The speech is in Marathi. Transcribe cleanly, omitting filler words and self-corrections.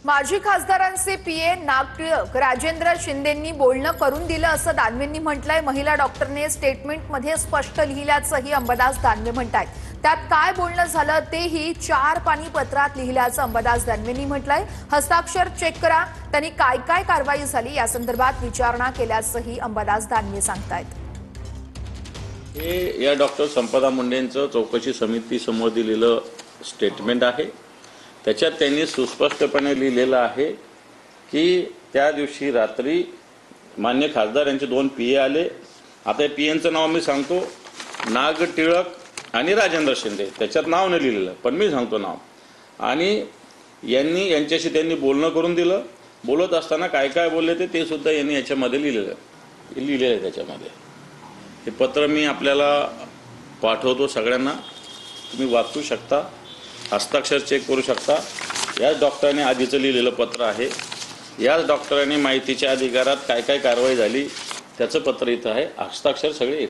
माजी खासदारांचे पीए नागटिळक राजेंद्र शिंदेंनी बोलणं करून दिलं असं दानवेंनी म्हटलंय। महिला डॉक्टरने स्टेटमेंटमध्ये स्पष्ट लिहिल्याचंही अंबादास दानवे म्हणतायत। त्यात काय बोलणं झालं तेही 4 पानी पत्रात लिहिल्याचं अंबादास दानवेंनी म्हटलंय। हस्ताक्षर चेक करा, त्यांनी काय काय कारवाई झाली या संदर्भात विचारणा केल्याचंही अंबादास दानवे सांगतायत। हे या डॉक्टर संपदा मुंडेंचं चौकशी समिती समोर दिलेलं स्टेटमेंट आहे। त्याच्यात त्यांनी सुस्पष्टपणे लिहिलेलं आहे की त्या दिवशी रात्री मान्य खासदार यांचे 2 पीए आले। आता पीएंचं नाव मी सांगतो, नाग टिळक आणि राजेंद्र शिंदे। त्याच्यात नाव नाही लिहिलेलं, पण मी सांगतो नाव। आणि यांच्याशी त्यांनी बोलणं करून दिलं। बोलत असताना काय काय बोलले ते सुद्धा यांनी याच्यामध्ये लिहिलेलं आहे। त्याच्यामध्ये हे पत्र मी आपल्याला पाठवतो सगळ्यांना, तुम्ही वाचू शकता, हस्ताक्षर चेक करू शकता। याच डॉक्टरांनी आधीचं लिहिलेलं पत्र आहे। याच डॉक्टरांनी माहितीच्या अधिकारात काय काय कारवाई झाली त्याचं पत्र इथं आहे। हस्ताक्षर सगळे